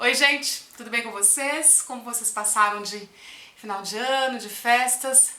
Oi gente, tudo bem com vocês? Como vocês passaram de final de ano, de festas?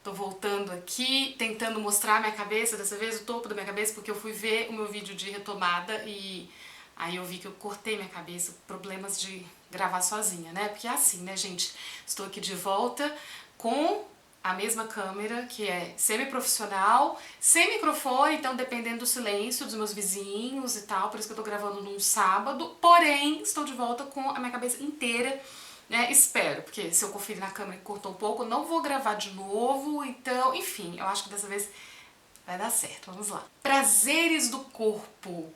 Tô voltando aqui, tentando mostrar minha cabeça, dessa vez o topo da minha cabeça, porque eu fui ver o meu vídeo de retomada e aí eu vi que eu cortei minha cabeça, problemas de gravar sozinha, né? Porque é assim, né, gente? Estou aqui de volta com a mesma câmera, que é semi-profissional, sem microfone, então dependendo do silêncio dos meus vizinhos e tal, por isso que eu tô gravando num sábado, porém estou de volta com a minha cabeça inteira, né, espero, porque se eu conferir na câmera que cortou um pouco, eu não vou gravar de novo, então, enfim, eu acho que dessa vez vai dar certo, vamos lá. Prazeres do corpo.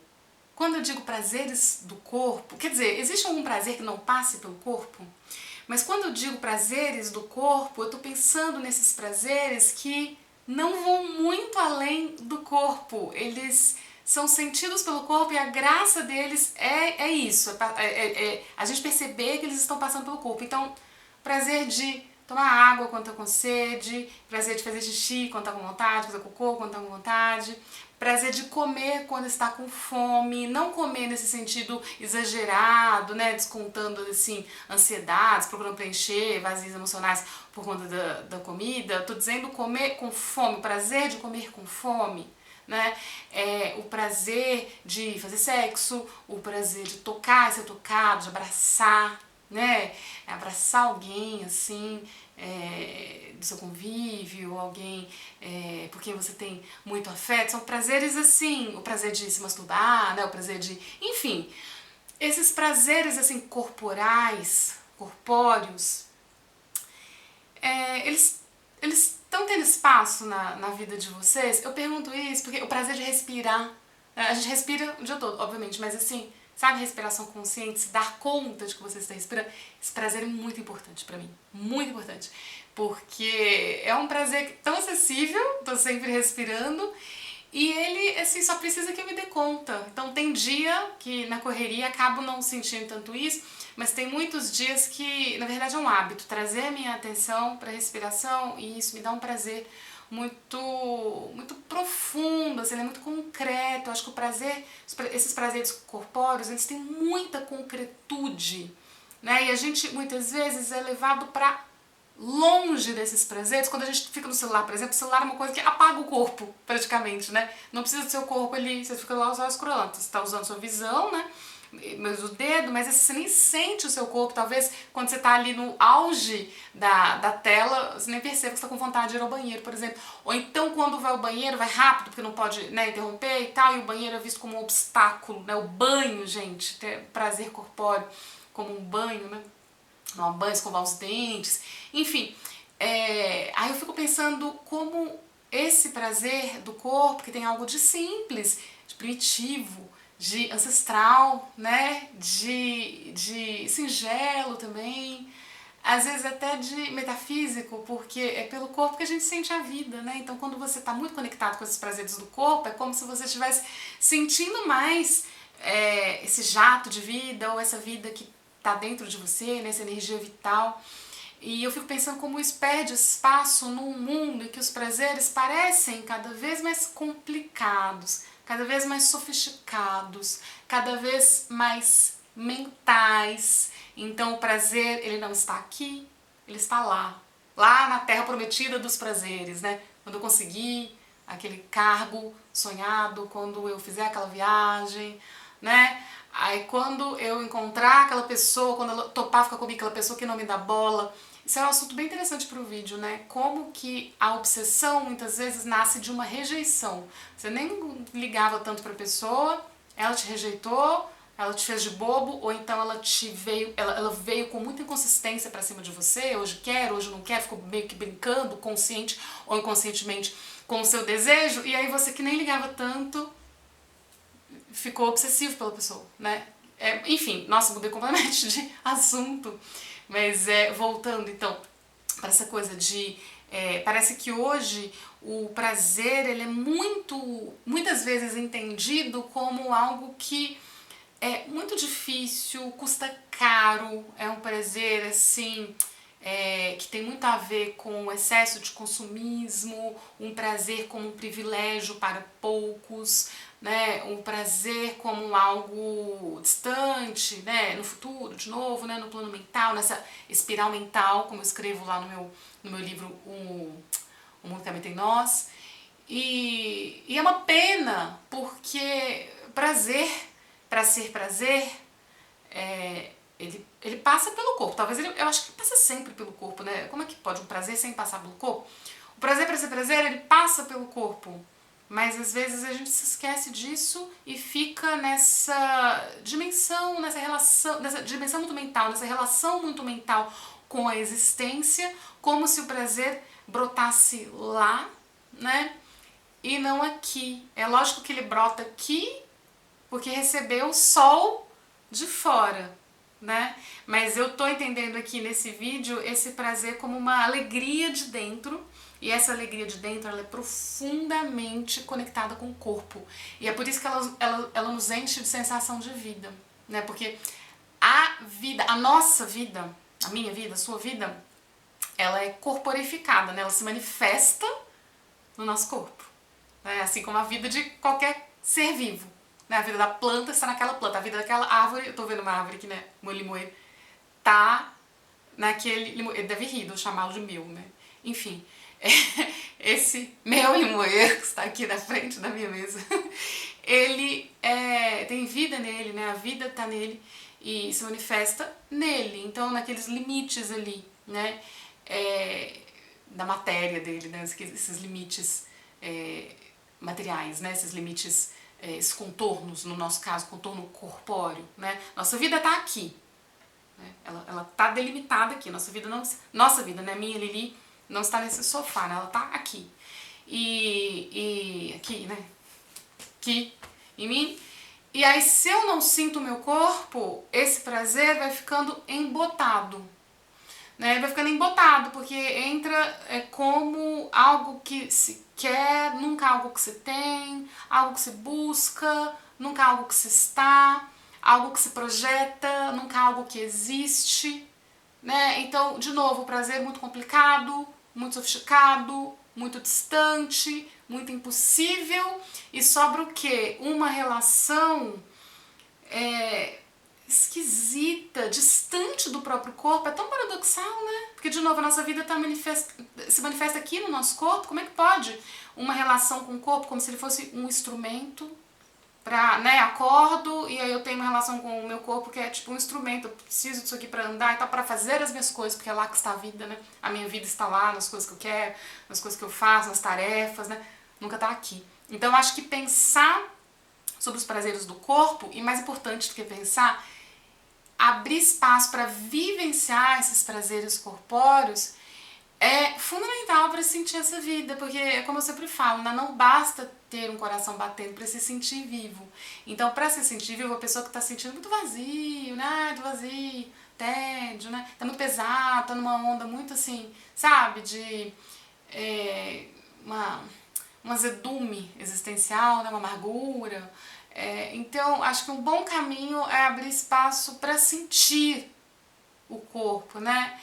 Quando eu digo prazeres do corpo, quer dizer, existe algum prazer que não passe pelo corpo? Mas quando eu digo prazeres do corpo, eu tô pensando nesses prazeres que não vão muito além do corpo. Eles são sentidos pelo corpo e a graça deles é isso, a gente perceber que eles estão passando pelo corpo. Então, prazer de tomar água quando tá com sede, prazer de fazer xixi quando tá com vontade, fazer cocô quando tá com vontade, prazer de comer quando está com fome, não comer nesse sentido exagerado, né, descontando assim ansiedades, procurando preencher vazios emocionais por conta da comida. Tô dizendo comer com fome, o prazer de comer com fome, né? O prazer de fazer sexo, o prazer de tocar, ser tocado, de abraçar, né? Abraçar alguém assim, do seu convívio, alguém por quem você tem muito afeto, são prazeres assim, o prazer de se masturbar, né? O prazer de, enfim, esses prazeres assim corporais, corpóreos, eles estão tendo espaço na vida de vocês? Eu pergunto isso porque o prazer de respirar, a gente respira o dia todo, obviamente, mas assim, sabe, respiração consciente, se dar conta de que você está respirando, esse prazer é muito importante pra mim, muito importante, porque é um prazer tão acessível, tô sempre respirando, e ele, assim, só precisa que eu me dê conta. Então tem dia que na correria acabo não sentindo tanto isso, mas tem muitos dias que, na verdade, é um hábito, trazer a minha atenção para a respiração, e isso me dá um prazer muito profundo, assim, ele é muito concreto. Eu acho que o prazer, esses prazeres corpóreos, eles têm muita concretude, né? E a gente muitas vezes é levado para longe desses prazeres. Quando a gente fica no celular, por exemplo, o celular é uma coisa que apaga o corpo, praticamente, né? Não precisa do seu corpo ali, você fica lá só escrolando, você está usando sua visão, né? Mas o dedo, mas você nem sente o seu corpo. Talvez quando você está ali no auge da tela, você nem perceba que você está com vontade de ir ao banheiro, por exemplo. Ou então quando vai ao banheiro, vai rápido, porque não pode, né, interromper e tal, e o banheiro é visto como um obstáculo, né? O banho, gente, ter prazer corpóreo como um banho, né? Tomar um banho, escovar os dentes, enfim. Aí eu fico pensando como esse prazer do corpo, que tem algo de simples, de primitivo, de ancestral, né, de singelo também, às vezes até de metafísico, porque é pelo corpo que a gente sente a vida, né? Então quando você está muito conectado com esses prazeres do corpo, é como se você estivesse sentindo mais esse jato de vida, ou essa vida que está dentro de você, né, essa energia vital. E eu fico pensando como isso perde espaço num mundo em que os prazeres parecem cada vez mais complicados, cada vez mais sofisticados, cada vez mais mentais. Então o prazer, ele não está aqui, ele está lá na terra prometida dos prazeres, né? Quando eu conseguir aquele cargo sonhado, quando eu fizer aquela viagem, né? Aí quando eu encontrar aquela pessoa, quando ela topar ficar comigo, aquela pessoa que não me dá bola. Isso é um assunto bem interessante para o vídeo, né? Como que a obsessão muitas vezes nasce de uma rejeição. Você nem ligava tanto para a pessoa, ela te rejeitou, ela te fez de bobo, ou então ela veio com muita inconsistência para cima de você, hoje quer, hoje não quer, ficou meio que brincando, consciente ou inconscientemente, com o seu desejo, e aí você que nem ligava tanto ficou obsessivo pela pessoa, né? Enfim, nossa, mudei completamente de assunto, mas voltando então para essa coisa de parece que hoje o prazer, ele é muitas vezes entendido como algo que é muito difícil, custa caro, é um prazer assim que tem muito a ver com o excesso de consumismo, um prazer como um privilégio para poucos, né, um prazer como algo distante, né, no futuro, de novo, né, no plano mental, nessa espiral mental, como eu escrevo lá no meu livro O Mundo que Habita em Nós. E é uma pena, porque prazer, para ser prazer, ele passa pelo corpo. Talvez eu acho que passa sempre pelo corpo, né? Como é que pode um prazer sem passar pelo corpo? O prazer para ser prazer, ele passa pelo corpo. Mas às vezes a gente se esquece disso e fica nessa dimensão, nessa relação, nessa dimensão muito mental, nessa relação muito mental com a existência, como se o prazer brotasse lá, né? E não aqui. É lógico que ele brota aqui porque recebeu o sol de fora, né? Mas eu tô entendendo aqui nesse vídeo esse prazer como uma alegria de dentro, e essa alegria de dentro ela é profundamente conectada com o corpo. E é por isso que ela nos enche de sensação de vida, né? Porque a vida, a nossa vida, a minha vida, a sua vida, ela é corporificada, né? Ela se manifesta no nosso corpo, né? Assim como a vida de qualquer ser vivo. Né? A vida da planta está naquela planta, a vida daquela árvore, eu tô vendo uma árvore aqui, né? Meu limoeiro, tá naquele limoeiro. Ele deve rir de eu chamá-lo de meu, né? Enfim, esse meu limoeiro que está aqui na frente da minha mesa, ele tem vida nele, né? A vida tá nele e se manifesta nele. Então, naqueles limites ali, né? Da matéria dele, né? Esses limites materiais, né? Esses limites, esses contornos, no nosso caso, contorno corpóreo, né? Nossa vida está aqui, né? Ela está delimitada aqui. Nossa vida, né? Minha Lili não está nesse sofá, né? Ela está aqui e aqui, né? Aqui em mim. E aí, se eu não sinto o meu corpo, esse prazer vai ficando embotado. Né, vai ficando embotado, porque entra como algo que se quer, nunca algo que se tem, algo que se busca, nunca algo que se está, algo que se projeta, nunca algo que existe. Né? Então, de novo, o prazer é muito complicado, muito sofisticado, muito distante, muito impossível, e sobra o quê? Uma relação esquisita, distante do próprio corpo. É tão paradoxal, né? Porque, de novo, a nossa vida se manifesta aqui no nosso corpo. Como é que pode uma relação com o corpo como se ele fosse um instrumento pra, né, acordo e aí eu tenho uma relação com o meu corpo que é tipo um instrumento, eu preciso disso aqui pra andar e tal, pra fazer as minhas coisas, porque é lá que está a vida, né? A minha vida está lá, nas coisas que eu quero, nas coisas que eu faço, nas tarefas, né? Nunca tá aqui. Então, eu acho que pensar sobre os prazeres do corpo, e mais importante do que pensar, abrir espaço para vivenciar esses prazeres corpóreos é fundamental para sentir essa vida, porque, como eu sempre falo, né, não basta ter um coração batendo para se sentir vivo. Então, para se sentir vivo, a pessoa que está sentindo muito vazio, né, muito vazio, tédio, né, tá muito pesado, tá numa onda muito assim, sabe, de um azedume existencial, né, uma amargura. Então, acho que um bom caminho é abrir espaço para sentir o corpo, né?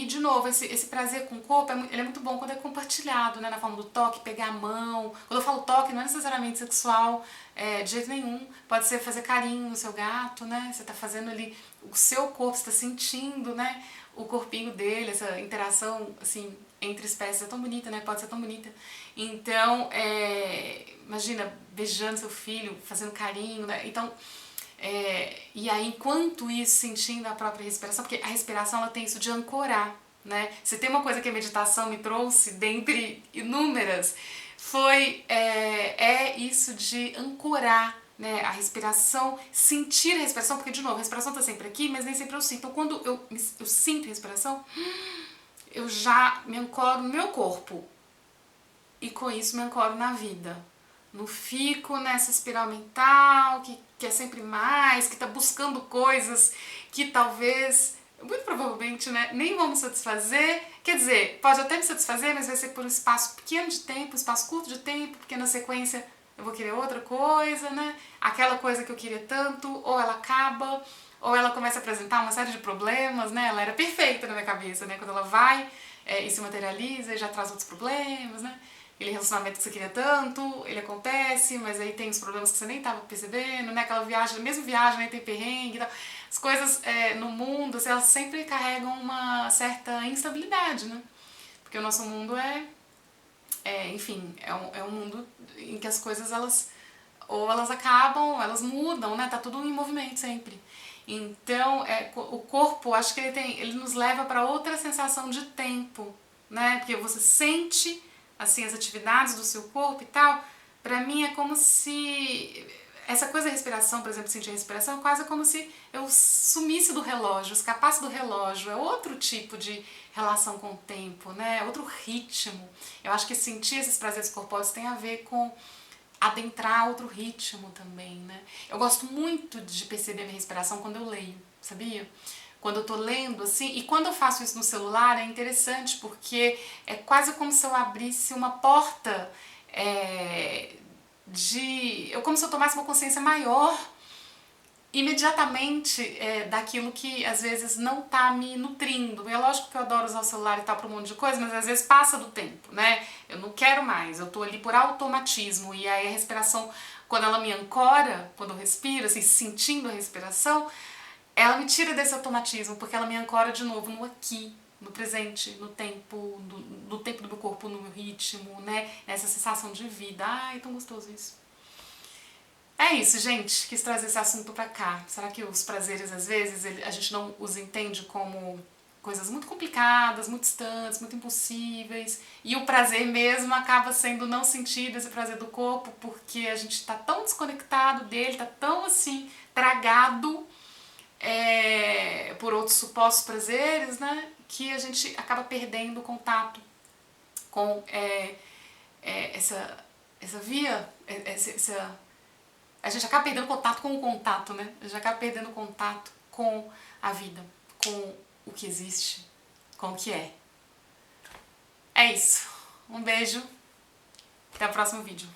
De novo, esse prazer com o corpo, ele é muito bom quando é compartilhado, né? Na forma do toque, pegar a mão. Quando eu falo toque, não é necessariamente sexual, de jeito nenhum. Pode ser fazer carinho no seu gato, né? Você tá fazendo ali o seu corpo, você tá sentindo, né? O corpinho dele, essa interação, assim, entre espécies é tão bonita, né? Pode ser tão bonita. Então, imagina, beijando seu filho, fazendo carinho, né? Então, e aí, enquanto isso, sentindo a própria respiração, porque a respiração ela tem isso de ancorar, né? Se tem uma coisa que a meditação me trouxe, dentre inúmeras, foi isso de ancorar, né, a respiração, sentir a respiração, porque, de novo, a respiração está sempre aqui, mas nem sempre eu sinto. Então, quando eu sinto a respiração, eu já me ancoro no meu corpo e com isso me ancoro na vida. Não fico nessa espiral mental que é sempre mais, que está buscando coisas que talvez, muito provavelmente, né, nem vão me satisfazer. Quer dizer, pode até me satisfazer, mas vai ser por um espaço pequeno de tempo, um espaço curto de tempo, porque na sequência eu vou querer outra coisa, né? Aquela coisa que eu queria tanto, ou ela acaba, ou ela começa a apresentar uma série de problemas, né? Ela era perfeita na minha cabeça, né? Quando ela vai e se materializa e já traz outros problemas, né? Aquele relacionamento que você queria tanto, ele acontece, mas aí tem os problemas que você nem estava percebendo, né? Aquela viagem, mesmo viagem, aí tem perrengue e tal. As coisas no mundo, assim, elas sempre carregam uma certa instabilidade, né? Porque o nosso mundo enfim, é um mundo em que as coisas, ou elas acabam, elas mudam, né? Tá tudo em movimento sempre. Então, o corpo, acho que ele nos leva para outra sensação de tempo, né? Porque você sente, assim, as atividades do seu corpo e tal. Pra mim é como se essa coisa da respiração, por exemplo, sentir a respiração, é quase como se eu sumisse do relógio, escapasse do relógio. É outro tipo de relação com o tempo, né? É outro ritmo. Eu acho que sentir esses prazeres corpóreos tem a ver com adentrar outro ritmo também, né? Eu gosto muito de perceber minha respiração quando eu leio, sabia? Quando eu tô lendo, assim, e quando eu faço isso no celular é interessante porque é quase como se eu abrisse uma porta como se eu tomasse uma consciência maior imediatamente daquilo que às vezes não tá me nutrindo. É lógico que eu adoro usar o celular e tal para um monte de coisa, mas às vezes passa do tempo, né? Eu não quero mais, eu tô ali por automatismo e aí a respiração, quando ela me ancora, quando eu respiro, assim, sentindo a respiração, ela me tira desse automatismo, porque ela me ancora de novo no aqui, no presente, no tempo, no tempo do meu corpo, no meu ritmo, né? Nessa sensação de vida. Ai, tão gostoso isso. É isso, gente. Quis trazer esse assunto pra cá. Será que os prazeres, às vezes, a gente não os entende como coisas muito complicadas, muito distantes, muito impossíveis, e o prazer mesmo acaba sendo não sentido, esse prazer do corpo, porque a gente tá tão desconectado dele, tá tão, assim, tragado por outros supostos prazeres, né, que a gente acaba perdendo o contato com essa via, a gente acaba perdendo contato com o contato, né? A gente acaba perdendo contato com a vida, com o que existe, com o que é. É isso. Um beijo. Até o próximo vídeo.